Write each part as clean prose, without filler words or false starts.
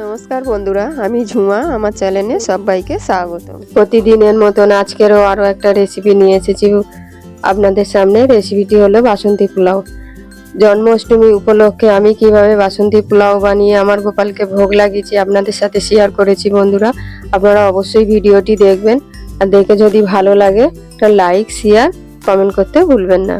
নমস্কার বন্ধুরা, আমি ঝুমা। আমার চ্যানেলে সবাইকে স্বাগত। প্রতিদিনের মতন আজকেরও আরও একটা রেসিপি নিয়ে এসেছি আপনাদের সামনে। রেসিপিটি হলো বাসন্তী পোলাও। জন্মাষ্টমী উপলক্ষে আমি কিভাবে বাসন্তী পোলাও বানিয়ে আমার গোপালকে ভোগ লাগিয়েছি আপনাদের সাথে শেয়ার করেছি। বন্ধুরা, আপনারা অবশ্যই ভিডিওটি দেখবেন, আর দেখে যদি ভালো লাগে একটা লাইক, শেয়ার, কমেন্ট করতে ভুলবেন না।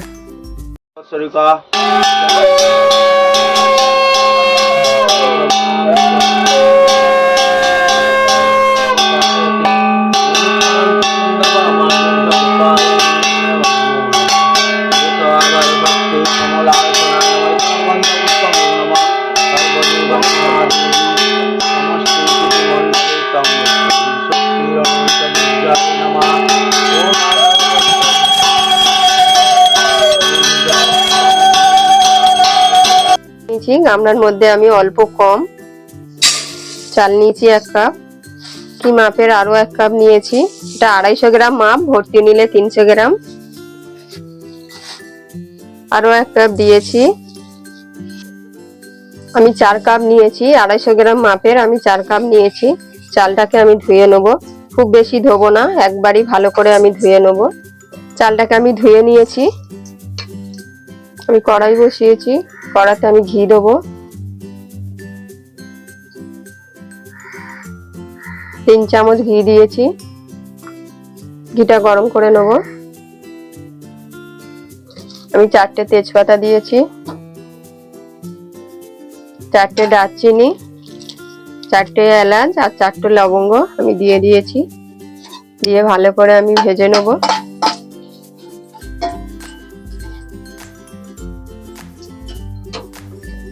গামলার মধ্যে আমি অল্প কম চাল নিয়েছি 1 কাপ। কি মাপের আরো 1 কাপ নিয়েছি। এটা 250 গ্রাম মাপ, ভর্তি নিলে 300 গ্রাম। আরো 1 কাপ দিয়েছি। আমি 4 কাপ নিয়েছি। 250 গ্রাম মাপের আমি 4 কাপ নিয়েছি। চালটাকে আমি ধুয়ে নেব, খুব বেশি ধোবো না, একবারই ভালো করে আমি ধুয়ে নেব। চালটাকে আমি ধুয়ে নিয়েছি। আমি কড়াই বসিয়েছি, কড়াতে আমি ঘি দেবো। 3 চামচ ঘি দিয়েছি। ঘিটা গরম করে নেব। আমি 4টে তেজপাতা দিয়েছি, 4টে দারচিনি, 4টে এলাচ আর 4টে লবঙ্গ আমি দিয়ে দিয়েছি। দিয়ে ভালো করে আমি ভেজে নেব।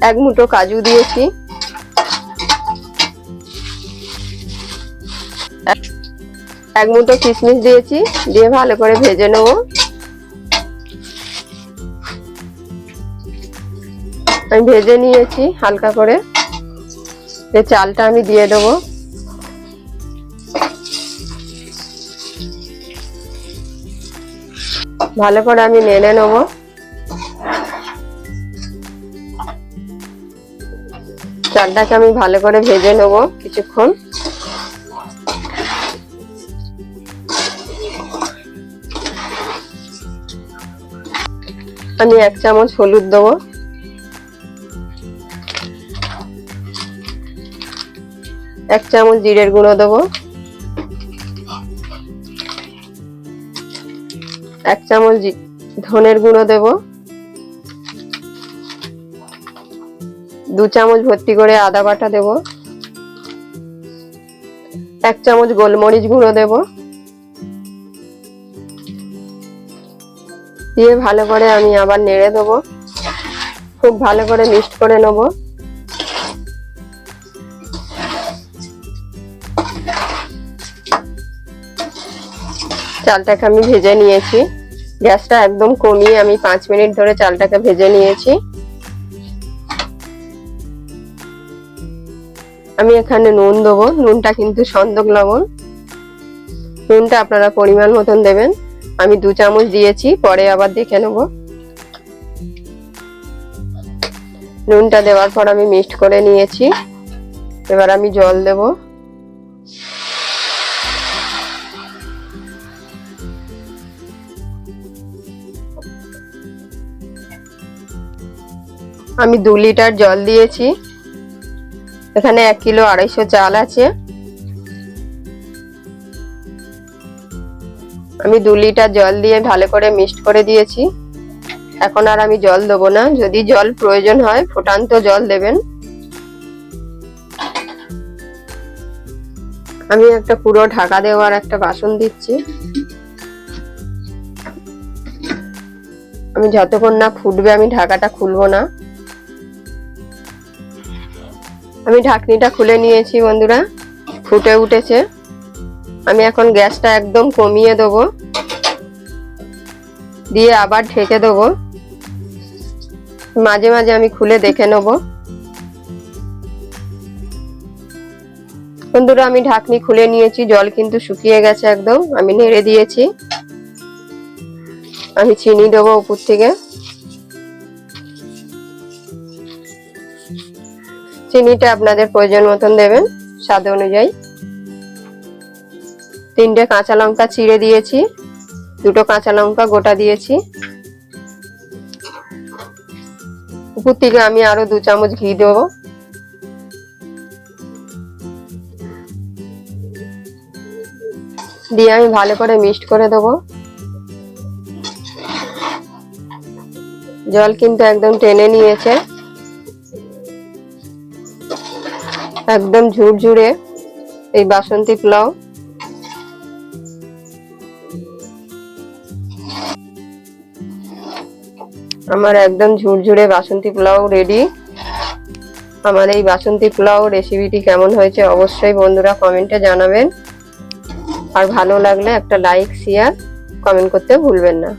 এক মুঠো কাজু দিয়েছি, এক মুঠো কিশমিশ দিয়েছি। দিয়ে ভালো করে ভেজে নেব। আমি ভেজে নিয়েছি হালকা করে। চালটা আমি দিয়ে দেবো। ভালো করে আমি নেড়ে নেব। চালটাকে আমি ভালো করে ভেজে নেব কিছুক্ষণ। আমি 1 চামচ হলুদ দেবো, 1 চামচ জিরের গুঁড়ো দেবো, 1 চামচ ধনের গুঁড়ো দেবো, 2 চামচ ভর্তি করে আদা বাটা দেবো, 1 চামচ গোলমরিচ গুঁড়ো দেবো। দিয়ে ভালো করে আমি আবার নেড়ে দেবো। খুব ভালো করে মিক্সড করে নেব। চালটাকে আমি ভেজে নিয়েছি। গ্যাসটা একদম কমিয়ে আমি 5 মিনিট ধরে চালটাকে ভেজে নিয়েছি। আমি এখানে নুন দেবো। নুনটা কিন্তু সন্দক লবণ। নুনটা আপনারা পরিমাণ মতন দেবেন। আমি 2 চামচ দিয়েছি, পরে আবার দেখে নেব। নুনটা দেওয়ার পর আমি মিক্সড করে নিয়েছি। এবার আমি জল দেব। আমি 2 লিটার জল দিয়েছি। এখানে 1 কিলো 250 চাল আছে। আমি 2 লিটার জল দিয়ে ভালো করে মিক্সড করে দিয়েছি। এখন আর আমি জল দেবো না। যদি জল প্রয়োজন হয় ফুটান্ত জল দেবেন। আমি একটা পুরো ঢাকা দেওয়ার একটা বাসন দিচ্ছি। আমি যতক্ষণ না ফুটবে আমি ঢাকাটা খুলবো না। আমি ঢাকনিটা খুলে নিয়েছি বন্ধুরা, ফুটে উঠেছে। আমি এখন গ্যাসটা একদম কমিয়ে দেবো। দিয়ে আবার ঢেকে দেবো। মাঝে মাঝে আমি খুলে দেখে নেব। বন্ধুরা, আমি ঢাকনি খুলে নিয়েছি। জল কিন্তু শুকিয়ে গেছে একদম। আমি নেড়ে দিয়েছি। আমি চিনি দেবো উপর থেকে। চিনিটা আপনাদের প্রয়োজন মতন দেবেন স্বাদ অনুযায়ী। 3টে কাঁচা লঙ্কা চিড়ে দিয়েছি, 2টো কাঁচা লঙ্কা গোটা দিয়েছি। উপর থেকে আমি আরো 2 চামচ ঘি দেবো। দিয়ে আমি ভালো করে মিক্সড করে দেবো। জল কিন্তু একদম টেনে নিয়েছে, একদম ঝুরঝুরে এই বাসন্তী পোলাও। আমার একদম ঝুরঝুরে বাসন্তী পোলাও রেডি। আমার এই বাসন্তী পোলাও রেসিপিটি কেমন হয়েছে অবশ্যই বন্ধুরা কমেন্টে জানাবেন। আর ভালো লাগলে একটা লাইক শেয়ার কমেন্ট করতে ভুলবেন না।